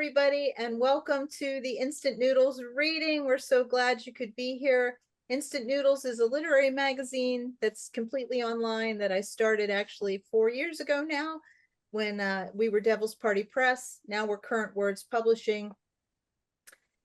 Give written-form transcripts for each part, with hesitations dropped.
everybody, and welcome to the Instant Noodles reading. We're so glad you could be here. Instant Noodles is a literary magazine that's completely online that I started actually 4 years ago now when we were Devil's Party Press. Now we're Current Words Publishing.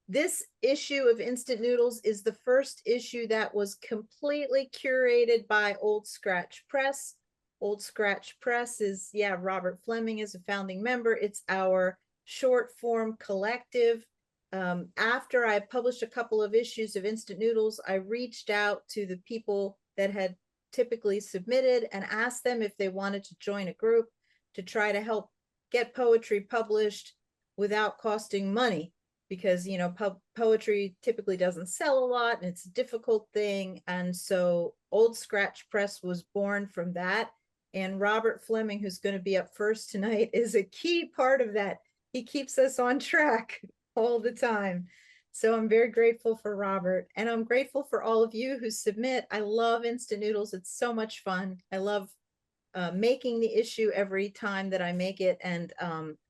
This issue of Instant Noodles is the first issue that was completely curated by Old Scratch Press. Old Scratch Press is, yeah, Robert Fleming is a founding member. It's our short form collective. After I published a couple of issues of Instant Noodles, I reached out to the people that had typically submitted and asked them if they wanted to join a group to try to help get poetry published without costing money, because you know poetry typically doesn't sell a lot and it's a difficult thing. And so Old Scratch Press was born from that. And Robert Fleming, who's going to be up first tonight, is a key part of that. He keeps us on track all the time. So I'm very grateful for Robert, and I'm grateful for all of you who submit. I love Instant Noodles. It's so much fun. I love making the issue every time that I make it, and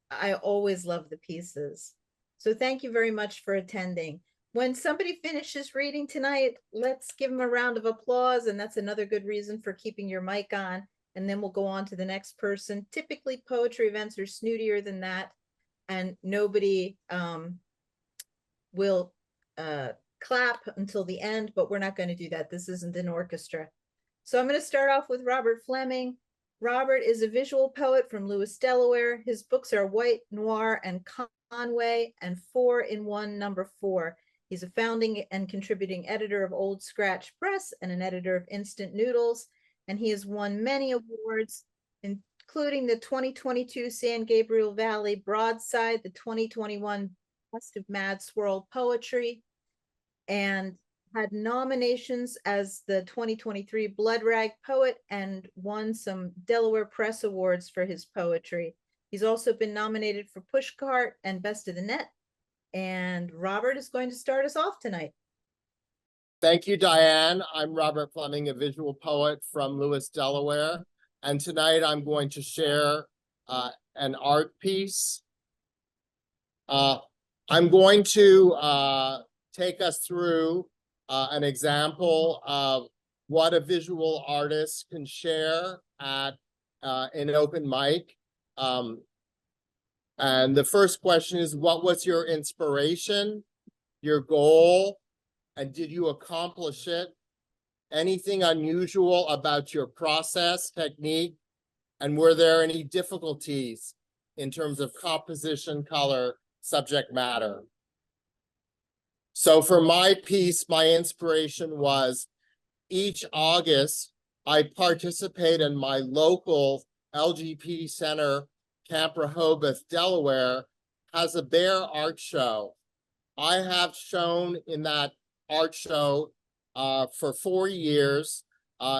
I always love the pieces. So thank you very much for attending. When somebody finishes reading tonight, let's give them a round of applause, and that's another good reason for keeping your mic on. And then we'll go on to the next person. Typically, poetry events are snootier than that, and nobody will clap until the end, but we're not going to do that. This isn't an orchestra. So I'm going to start off with Robert Fleming. Robert is a visual poet from Lewis, Delaware. His books are White, Noir, and Conway, and 4-in-1 number 4. He's a founding and contributing editor of Old Scratch Press and an editor of Instant Noodles. And he has won many awards, including the 2022 San Gabriel Valley Broadside, the 2021 Best of Mad Swirl Poetry, and had nominations as the 2023 Blood Rag Poet, and won some Delaware Press Awards for his poetry. He's also been nominated for Pushcart and Best of the Net. And Robert is going to start us off tonight. Thank you, Diane. I'm Robert Fleming, a visual poet from Lewis, Delaware. And tonight I'm going to share an art piece. I'm going to take us through an example of what a visual artist can share at an open mic. And the first question is, what was your inspiration, your goal? And did you accomplish it? Anything unusual about your process, technique? And were there any difficulties in terms of composition, color, subject matter? So for my piece, my inspiration was each August, I participate in my local LGBT center, Camp Rehoboth, Delaware, has a bear art show. I have shown in that art show for 4 years.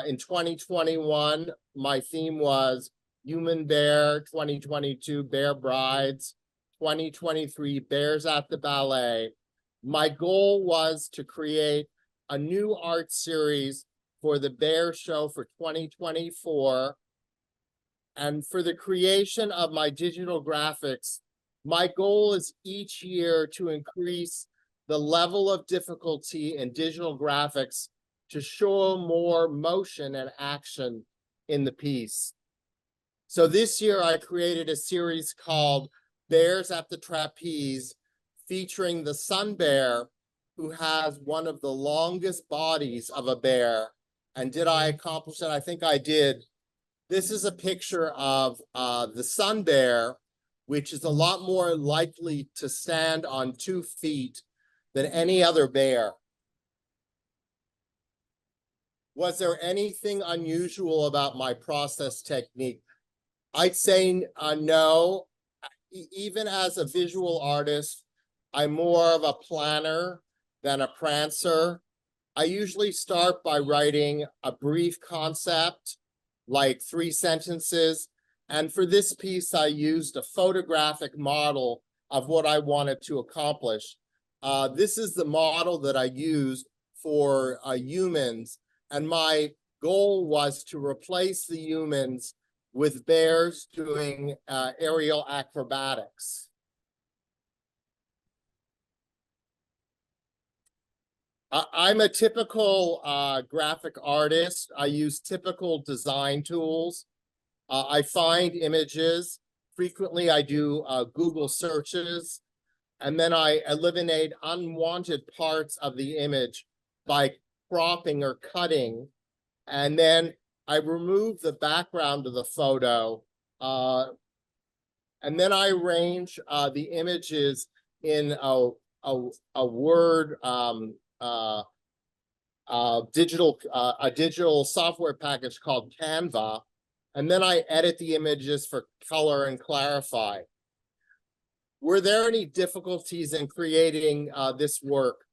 In 2021, my theme was Human Bear, 2022 Bear Brides, 2023 Bears at the Ballet. My goal was to create a new art series for the Bear Show for 2024. And for the creation of my digital graphics, my goal is each year to increase the level of difficulty in digital graphics to show more motion and action in the piece. So this year I created a series called Bears at the Trapeze, featuring the sun bear, who has one of the longest bodies of a bear. And did I accomplish that? I think I did. This is a picture of the sun bear, which is a lot more likely to stand on 2 feet than any other bear. Was there anything unusual about my process technique? I'd say no. Even as a visual artist, I'm more of a planner than a prancer. I usually start by writing a brief concept, like 3 sentences. And for this piece, I used a photographic model of what I wanted to accomplish. This is the model that I used for humans, and my goal was to replace the humans with bears doing aerial acrobatics. I'm a typical graphic artist. I use typical design tools. I find images. Frequently, I do Google searches, and then I eliminate unwanted parts of the image by cropping or cutting. And then I remove the background of the photo. And then I arrange the images in a Word digital software package called Canva, and then I edit the images for color and clarify. Were there any difficulties in creating this work?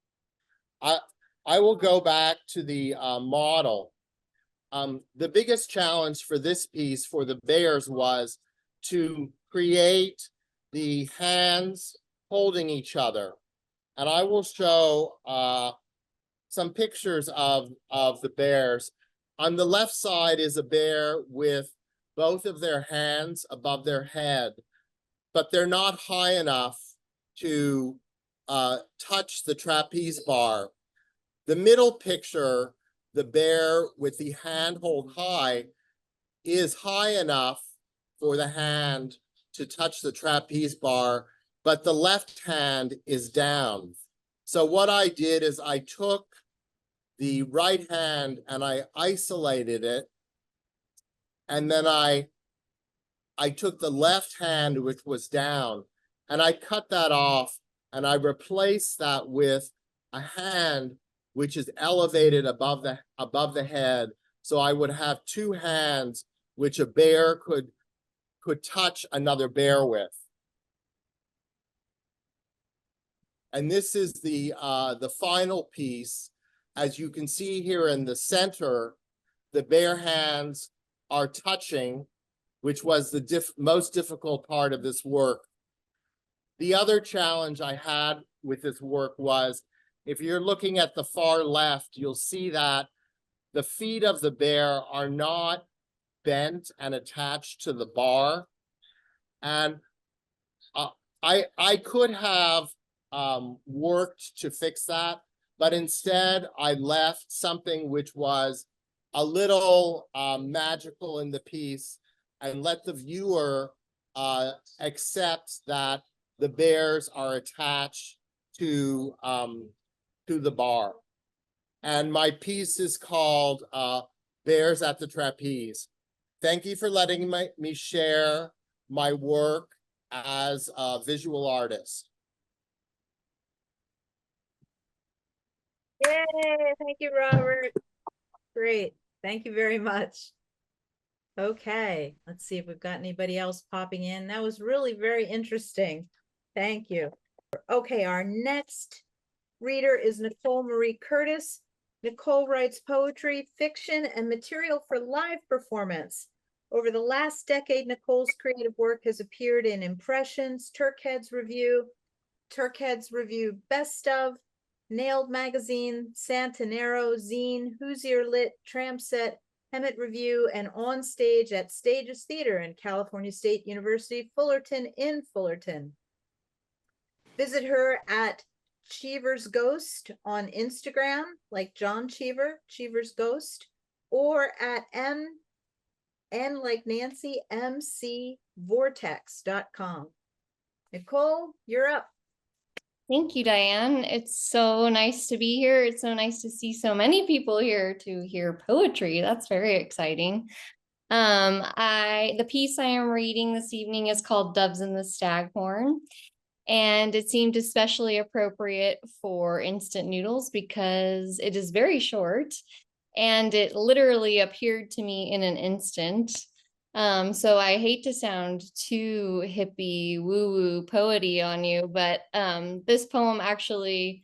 I will go back to the model. The biggest challenge for this piece for the bears was to create the hands holding each other. And I will show some pictures of the bears. On the left side is a bear with both of their hands above their head, but they're not high enough to touch the trapeze bar. The middle picture, the bear with the hand hold high, is high enough for the hand to touch the trapeze bar, but the left hand is down. So what I did is I took the right hand and I isolated it. And then I took the left hand, which was down, and I cut that off, and I replaced that with a hand which is elevated above the head. So I would have two hands which a bear could touch another bear with. And this is the final piece. As you can see here in the center, the bear hands are touching, which was the most difficult part of this work. The other challenge I had with this work was, if you're looking at the far left, you'll see that the feet of the bear are not bent and attached to the bar. And I could have worked to fix that, but instead I left something which was a little magical in the piece and let the viewer accept that the bears are attached to the bar. And my piece is called Bears at the Trapeze. Thank you for letting me share my work as a visual artist. Yay, thank you, Robert. Great, thank you very much. Okay, let's see if we've got anybody else popping in. That was really very interesting. Thank you. Okay, our next reader is Nicole Marie Curtis. Nicole writes poetry, fiction, and material for live performance. Over the last decade, Nicole's creative work has appeared in Impressions, Turkhead's Review, Best Of, Nailed Magazine, Santanero, Zine, Hoosier Lit, Tramset, Hemet Review, and On Stage at Stages Theater in California State University, Fullerton in Fullerton. Visit her at Cheever's Ghost on Instagram, like John Cheever, Cheever's Ghost, or at N like Nancy, mcvortex.com. Nicole, you're up. Thank you, Diane. It's so nice to be here. It's so nice to see so many people here to hear poetry. That's very exciting. The piece I am reading this evening is called Doves in the Staghorn, and it seemed especially appropriate for instant noodles because it is very short and it literally appeared to me in an instant. So I hate to sound too hippie woo-woo poety on you, but this poem actually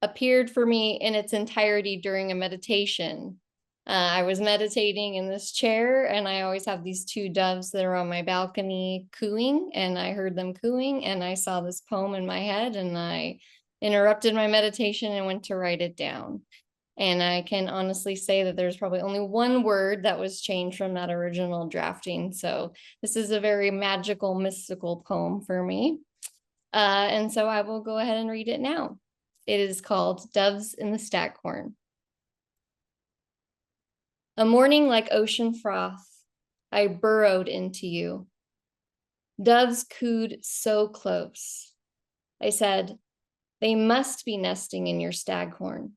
appeared for me in its entirety during a meditation. I was meditating in this chair, and I always have these two doves that are on my balcony cooing, and I heard them cooing, and I saw this poem in my head, and I interrupted my meditation and went to write it down. And I can honestly say that there's probably only one word that was changed from that original drafting. So this is a very magical, mystical poem for me. And so I will go ahead and read it now. It is called Doves in the Staghorn. A morning like ocean froth, I burrowed into you. Doves cooed so close. I said, they must be nesting in your staghorn.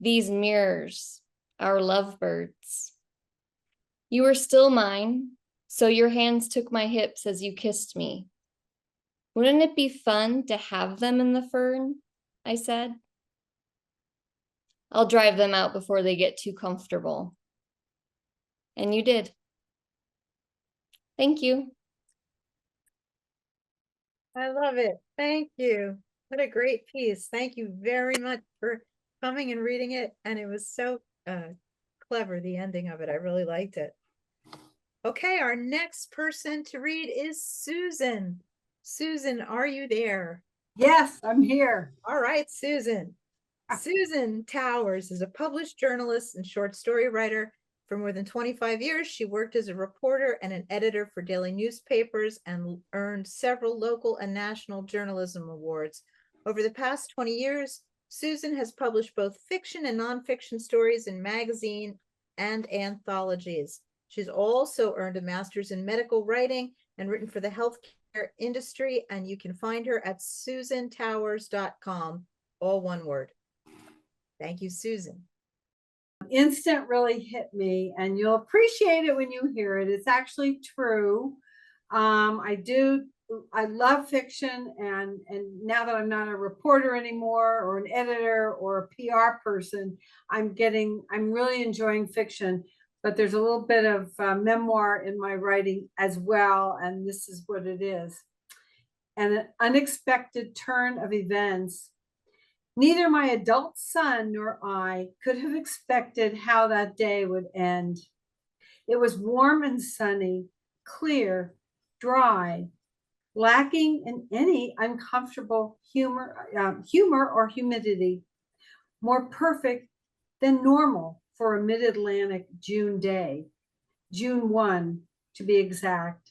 These mirrors, our lovebirds. You were still mine, so your hands took my hips as you kissed me. Wouldn't it be fun to have them in the fern? I said. I'll drive them out before they get too comfortable. And you did. Thank you. I love it. Thank you. What a great piece. Thank you very much for coming and reading it. And it was so clever, the ending of it. I really liked it. Okay, our next person to read is Susan. Susan, are you there? Yes, I'm here. All right, Susan. Susan Towers is a published journalist and short story writer. For more than 25 years, she worked as a reporter and an editor for daily newspapers and earned several local and national journalism awards. Over the past 20 years, Susan has published both fiction and nonfiction stories in magazine and anthologies. She's also earned a master's in medical writing and written for the healthcare industry, and you can find her at susantowers.com, all one word. Thank you, Susan. Instant really hit me, and you'll appreciate it when you hear it. It's actually true. I love fiction, and now that I'm not a reporter anymore or an editor or a PR person, I'm really enjoying fiction, but there's a little bit of memoir in my writing as well, and this is what it is. An unexpected turn of events. Neither my adult son nor I could have expected how that day would end. It was warm and sunny, clear, dry, lacking in any uncomfortable humor or humidity, more perfect than normal for a mid-Atlantic June day, June 1 to be exact.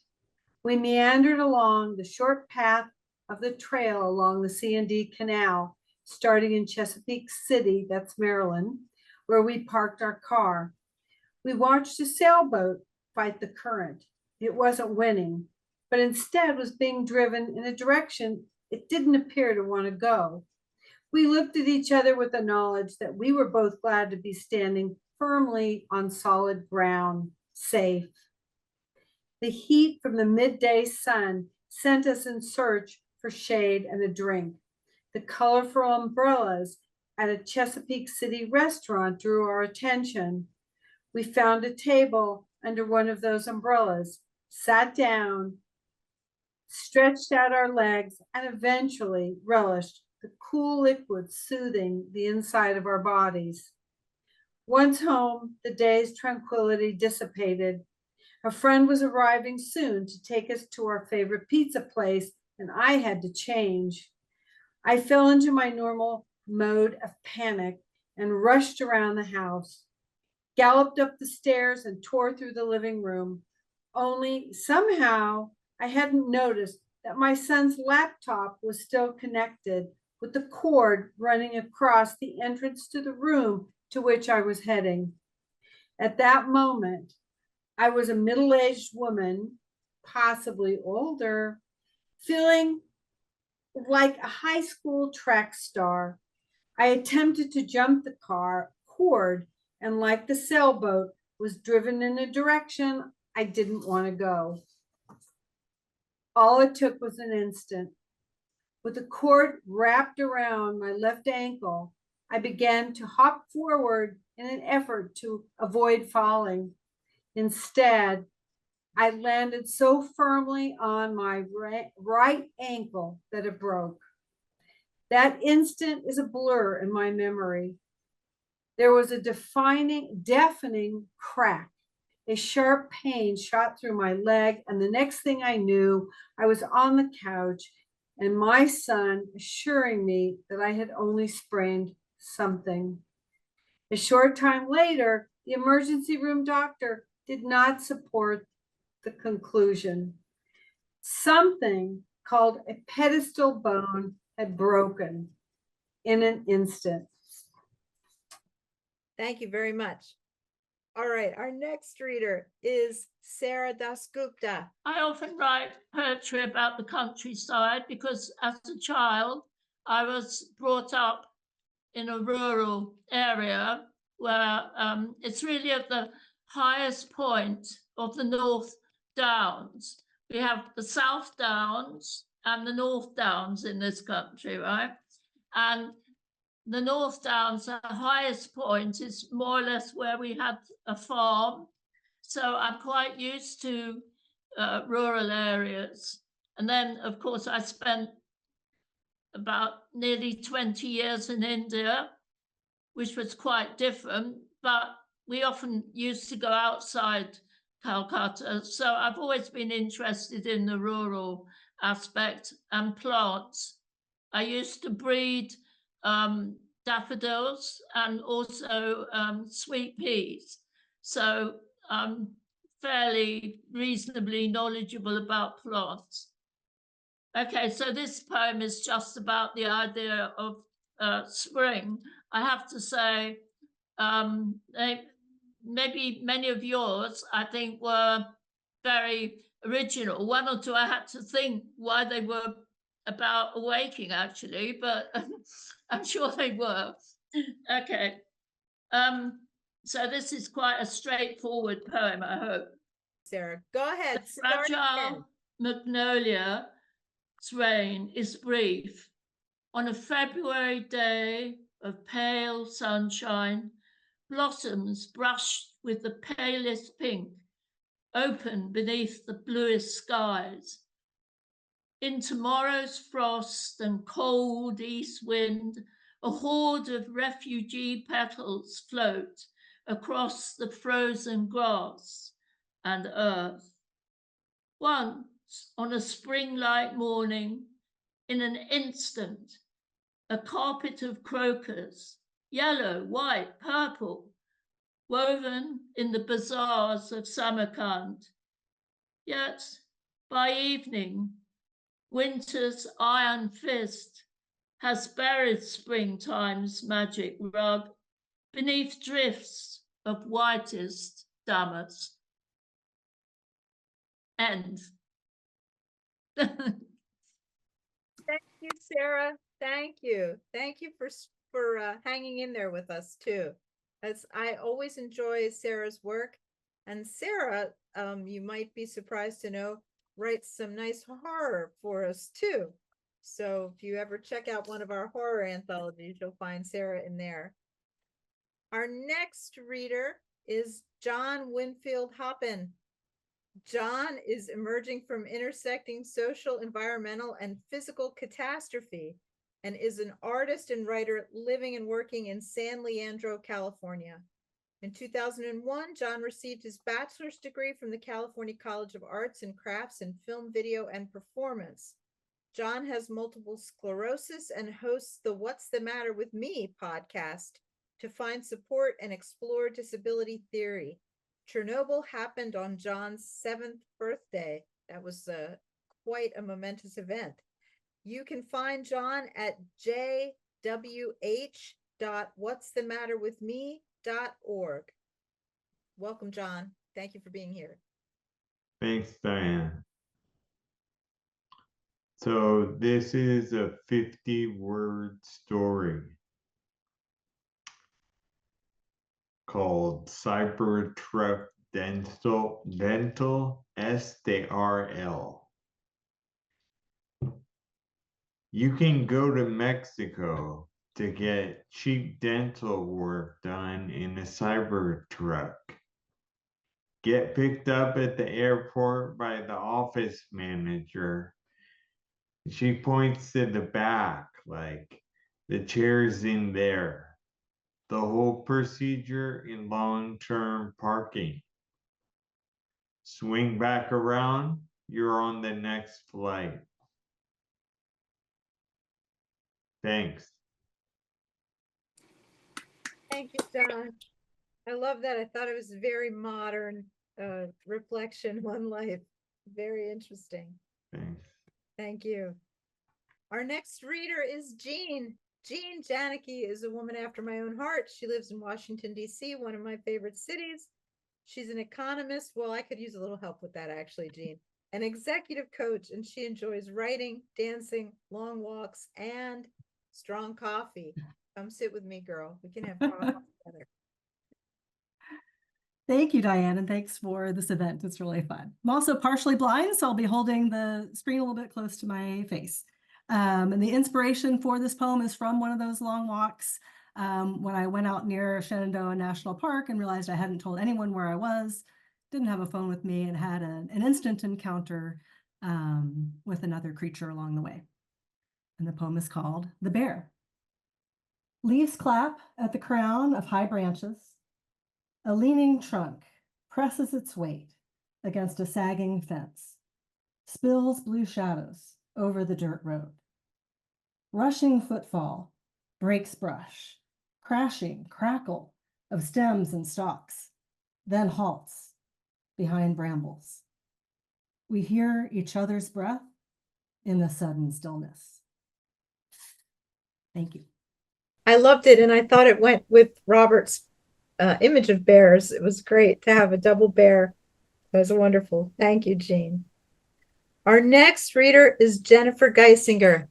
We meandered along the short path of the trail along the C&D Canal, starting in Chesapeake City, that's Maryland, where we parked our car. We watched a sailboat fight the current. It wasn't winning, but instead was being driven in a direction it didn't appear to want to go. We looked at each other with the knowledge that we were both glad to be standing firmly on solid ground, safe. The heat from the midday sun sent us in search for shade and a drink. The colorful umbrellas at a Chesapeake City restaurant drew our attention. We found a table under one of those umbrellas, sat down, stretched out our legs, and eventually relished the cool liquid soothing the inside of our bodies. Once home, the day's tranquility dissipated. A friend was arriving soon to take us to our favorite pizza place, and I had to change. I fell into my normal mode of panic and rushed around the house, galloped up the stairs and tore through the living room. Only somehow I hadn't noticed that my son's laptop was still connected with the cord running across the entrance to the room to which I was heading. At that moment, I was a middle-aged woman, possibly older, feeling like a high school track star. I attempted to jump the cord, and like the sailboat, was driven in a direction I didn't want to go. All it took was an instant. With the cord wrapped around my left ankle, I began to hop forward in an effort to avoid falling. Instead, I landed so firmly on my right ankle that it broke. That instant is a blur in my memory. There was a deafening crack. A sharp pain shot through my leg, and the next thing I knew, I was on the couch and my son assuring me that I had only sprained something. A short time later, the emergency room doctor did not support the conclusion. Something called a pedestal bone had broken. in an instant. Thank you very much. All right, our next reader is Sarah Dasgupta. I often write poetry about the countryside because as a child, I was brought up in a rural area where it's really at the highest point of the North Downs. We have the South Downs and the North Downs in this country, right? And the North Downs, the highest point, is more or less where we had a farm. So I'm quite used to rural areas. And then, of course, I spent about nearly 20 years in India, which was quite different, but we often used to go outside Calcutta. So I've always been interested in the rural aspect and plants. I used to breed daffodils and also sweet peas. So I'm fairly reasonably knowledgeable about plants. Okay, so this poem is just about the idea of spring. I have to say, maybe many of yours, I think, were very original. One or two I had to think why they were about awaking, actually, but I'm sure they were. Okay. So this is quite a straightforward poem, I hope. Sarah, go ahead. The Start again. fragile magnolia's reign is brief. On a February day of pale sunshine, blossoms brushed with the palest pink open beneath the bluest skies. In tomorrow's frost and cold east wind, a horde of refugee petals float across the frozen grass and earth. Once, on a spring-like morning, in an instant, a carpet of crocus, yellow, white, purple, woven in the bazaars of Samarkand. Yet, by evening, winter's iron fist has buried springtime's magic rug beneath drifts of whitest damask. End. Thank you, Sarah. Thank you. Thank you for hanging in there with us too. As I always enjoy Sarah's work, and Sarah, you might be surprised to know, writes some nice horror for us too. So if you ever check out one of our horror anthologies, you'll find Sarah in there. Our next reader is John Winfield Hoppin. John is emerging from intersecting social, environmental, and physical catastrophe and is an artist and writer living and working in San Leandro, California. In 2001, John received his bachelor's degree from the California College of Arts and Crafts in Film, Video, and Performance. John has multiple sclerosis and hosts the What's the Matter with Me podcast to find support and explore disability theory. Chernobyl happened on John's 7th birthday. That was quite a momentous event. You can find John at jwh.whatsthematterwithme.org. Welcome, John. Thank you for being here. Thanks, Diane. So this is a 50-word story called Cybertruck Dental SDRL. You can go to Mexico to get cheap dental work done in a Cybertruck. Get picked up at the airport by the office manager. She points to the back, like the chair's in there. The whole procedure in long-term parking. Swing back around, you're on the next flight. Thanks. Thank you, John. I love that. I thought it was a very modern reflection on life. Very interesting. Thanks. Thank you. Our next reader is Jean. Jean Janicke is a woman after my own heart. She lives in Washington, D.C., one of my favorite cities. She's an economist. Well, I could use a little help with that, actually, Jean. An executive coach, and she enjoys writing, dancing, long walks, and strong coffee. Come sit with me, girl. We can have coffee together. Thank you, Diane, and thanks for this event. It's really fun. I'm also partially blind, so I'll be holding the screen a little bit close to my face. And the inspiration for this poem is from one of those long walks when I went out near Shenandoah National Park and realized I hadn't told anyone where I was, didn't have a phone with me, and had an instant encounter with another creature along the way. And the poem is called The Bear. Leaves clap at the crown of high branches. A leaning trunk presses its weight against a sagging fence, spills blue shadows over the dirt road. Rushing footfall breaks brush, crashing crackle of stems and stalks, then halts behind brambles. We hear each other's breath in the sudden stillness. Thank you. I loved it, and I thought it went with Robert's image of bears. It was great to have a double bear. That was wonderful. Thank you, Jean. Our next reader is Jennifer Geisinger.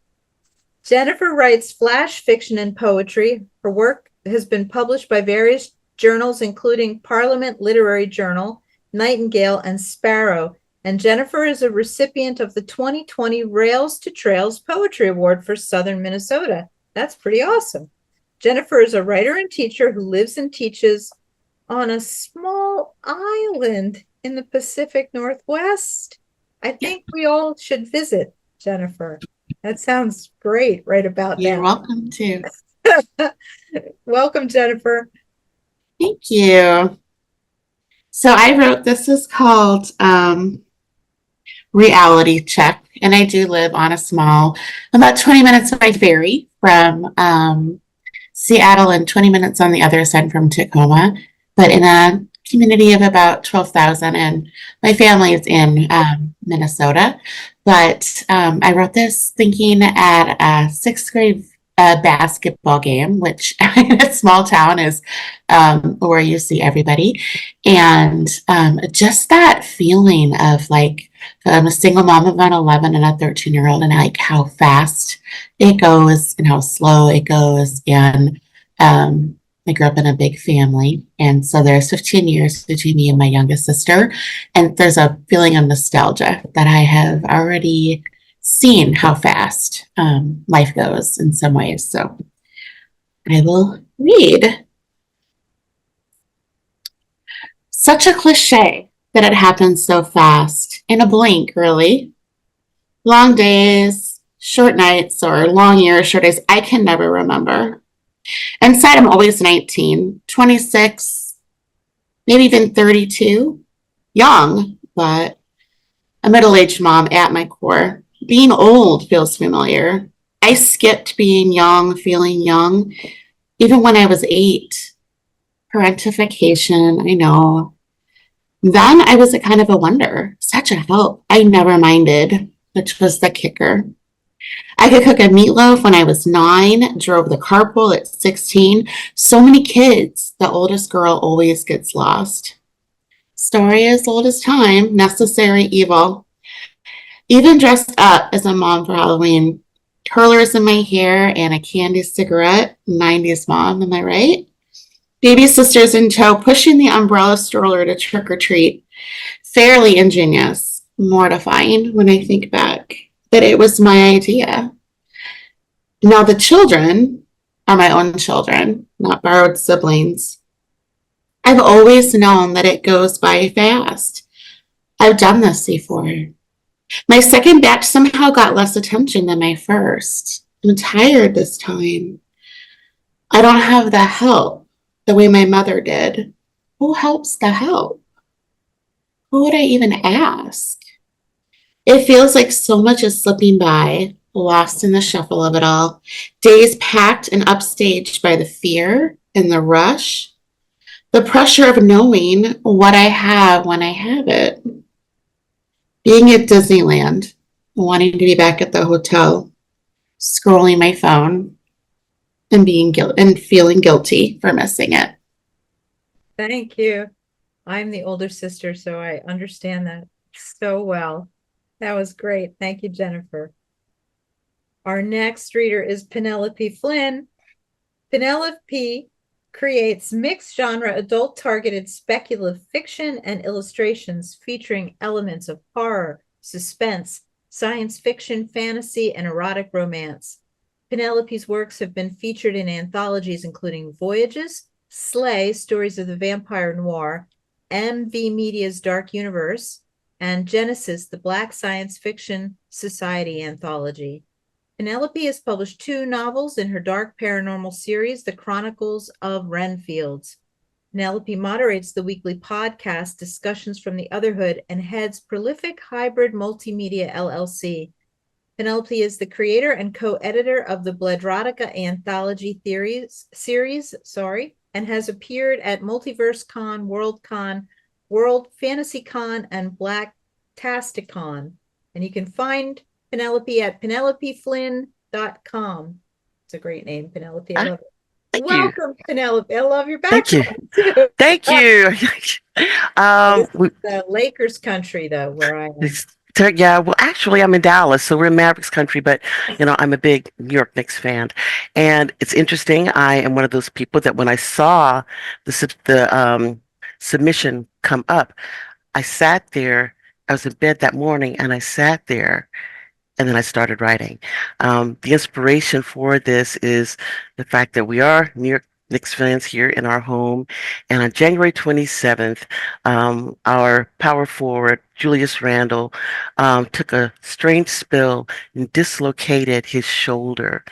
Jennifer writes flash fiction and poetry. Her work has been published by various journals, including Parliament Literary Journal, Nightingale, and Sparrow. And Jennifer is a recipient of the 2020 Rails to Trails Poetry Award for Southern Minnesota. That's pretty awesome. Jennifer is a writer and teacher who lives and teaches on a small island in the Pacific Northwest. I think we all should visit, Jennifer. That sounds great right about now. You're welcome to. Welcome, Jennifer. Thank you. So I wrote, this is called Reality Check, and I do live on a small, about 20 minutes by ferry from Seattle and 20 minutes on the other side from Tacoma, but in a community of about 12,000, and my family is in Minnesota. But I wrote this thinking at a sixth grade basketball game, which in a small town is where you see everybody. And just that feeling of like, I'm a single mom of an 11 and a 13-year-old, and like how fast it goes and how slow it goes. And I grew up in a big family, and so there's 15 years between me and my youngest sister, and there's a feeling of nostalgia that I have already seen how fast life goes in some ways. So I will read. Such a cliche that it happens so fast, in a blink, really. Long days, short nights, or long years, short days, I can never remember. Inside, I'm always 19, 26, maybe even 32. Young, but a middle-aged mom at my core. Being old feels familiar. I skipped being young, feeling young, even when I was 8. Parentification, I know. Then I was a kind of a wonder, such a help. I never minded, which was the kicker. I could cook a meatloaf when I was 9, drove the carpool at 16. So many kids, the oldest girl always gets lost. Story as old as time, necessary evil. Even dressed up as a mom for Halloween. Curlers in my hair and a candy cigarette. 90s mom, am I right? Baby sisters in tow, pushing the umbrella stroller to trick or treat. Fairly ingenious. Mortifying when I think back that it was my idea. Now the children are my own children, not borrowed siblings. I've always known that it goes by fast. I've done this before. My second batch somehow got less attention than my first. I'm tired this time. I don't have the help the way my mother did. Who helps the help? Who would I even ask? It feels like so much is slipping by, lost in the shuffle of it all. Days packed and upstaged by the fear and the rush. The pressure of knowing what I have when I have it. Being at Disneyland, wanting to be back at the hotel, scrolling my phone. and feeling guilty for missing it. Thank you. I'm the older sister, so I understand that so well. That was great. Thank you, Jennifer. Our next reader is Penelope Flynn. Penelope creates mixed genre, adult targeted speculative fiction and illustrations featuring elements of horror, suspense, science fiction, fantasy, and erotic romance. Penelope's works have been featured in anthologies including Voyages, Slay, Stories of the Vampire Noir, MV Media's Dark Universe, and Genesis, the Black Science Fiction Society anthology. Penelope has published 2 novels in her dark paranormal series, The Chronicles of Renfields. Penelope moderates the weekly podcast Discussions from the Otherhood and heads Prolific Hybrid Multimedia LLC. Penelope is the creator and co-editor of the Bledrotica Anthology series, and has appeared at Multiverse Con, WorldCon, World Fantasy Con, and Blacktasticon. And you can find Penelope at penelopeflynn.com. It's a great name, Penelope. I love it. Thank Welcome, Penelope. I love your Thank you. background too. Thank you. The Lakers country, though, where I am. Yeah, well, actually, I'm in Dallas, so we're in Mavericks country, but, I'm a big New York Knicks fan. And it's interesting. I am one of those people that when I saw the submission come up, I sat there. I was in bed that morning, and I sat there, and then I started writing. The inspiration for this is the fact that we are New York Knicks fans here in our home. And on January 27th, our power forward, Julius Randle, took a strange spill and dislocated his shoulder.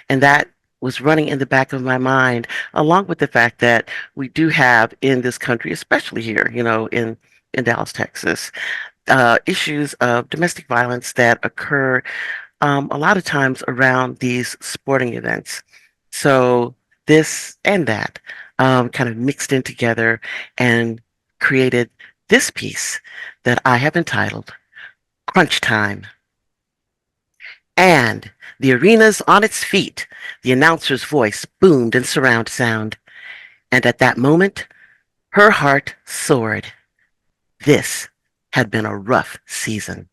And that was running in the back of my mind, along with the fact that we do have in this country, especially here, in Dallas, Texas, issues of domestic violence that occur a lot of times around these sporting events. So this and that kind of mixed in together and created this piece that I have entitled Crunch Time. And the arena's on its feet. The announcer's voice boomed in surround sound. And at that moment, her heart soared. This had been a rough season.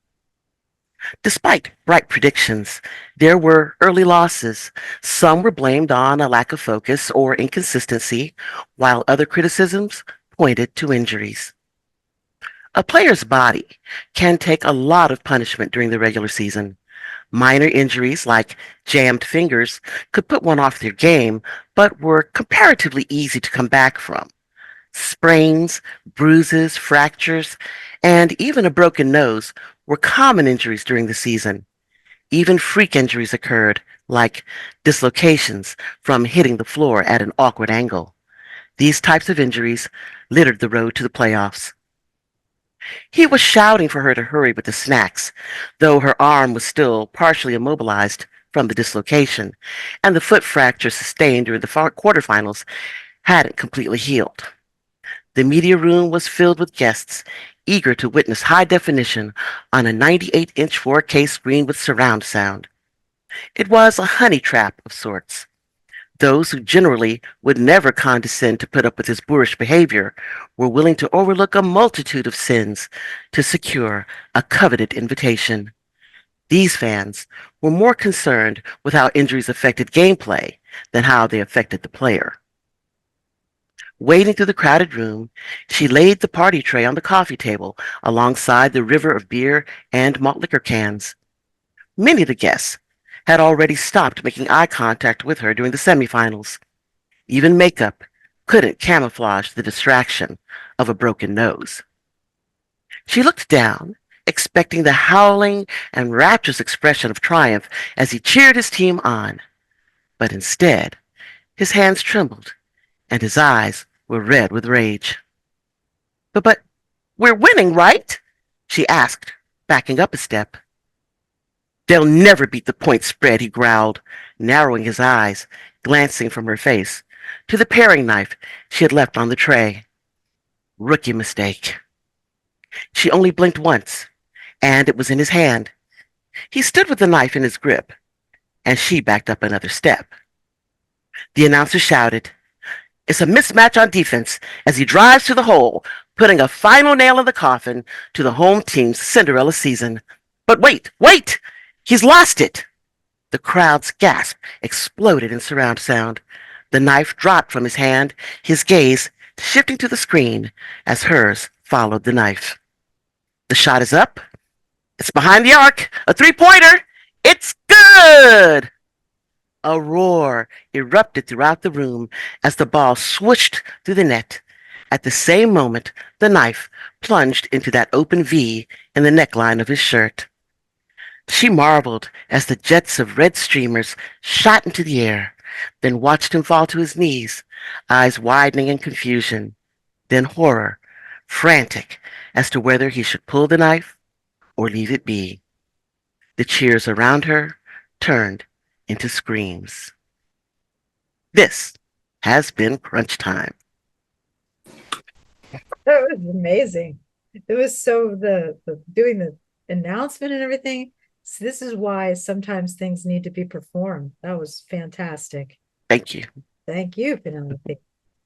Despite bright predictions, there were early losses. Some were blamed on a lack of focus or inconsistency, while other criticisms pointed to injuries. A player's body can take a lot of punishment during the regular season. Minor injuries like jammed fingers could put one off their game, but were comparatively easy to come back from. Sprains, bruises, fractures, and even a broken nose were common injuries during the season. Even freak injuries occurred, like dislocations from hitting the floor at an awkward angle. These types of injuries littered the road to the playoffs. He was shouting for her to hurry with the snacks, though her arm was still partially immobilized from the dislocation, and the foot fracture sustained during the quarterfinals hadn't completely healed. The media room was filled with guests, eager to witness high definition on a 98-inch 4K screen with surround sound. It was a honey trap of sorts. Those who generally would never condescend to put up with his boorish behavior were willing to overlook a multitude of sins to secure a coveted invitation. These fans were more concerned with how injuries affected gameplay than how they affected the player. Wading through the crowded room, she laid the party tray on the coffee table alongside the river of beer and malt liquor cans. Many of the guests had already stopped making eye contact with her during the semifinals. Even makeup couldn't camouflage the distraction of a broken nose. She looked down, expecting the howling and rapturous expression of triumph as he cheered his team on. But instead, his hands trembled and his eyes were red with rage. But we're winning, right? She asked, backing up a step. They'll never beat the point spread, he growled, narrowing his eyes, glancing from her face to the paring knife she had left on the tray. Rookie mistake. She only blinked once, and it was in his hand. He stood with the knife in his grip, and she backed up another step. The announcer shouted. It's a mismatch on defense as he drives to the hole, putting a final nail in the coffin to the home team's Cinderella season. But wait! He's lost it! The crowd's gasp exploded in surround sound. The knife dropped from his hand, his gaze shifting to the screen as hers followed the knife. The shot is up. It's behind the arc. A three-pointer. It's good! A roar erupted throughout the room as the ball swooshed through the net. At the same moment, the knife plunged into that open V in the neckline of his shirt. She marveled as the jets of red streamers shot into the air, then watched him fall to his knees, eyes widening in confusion, then horror, frantic as to whether he should pull the knife or leave it be. The cheers around her turned into screams. This has been Crunch Time. That was amazing. It was so the doing the announcement and everything. So this is why sometimes things need to be performed. That was fantastic. Thank you. Thank you, Penelope.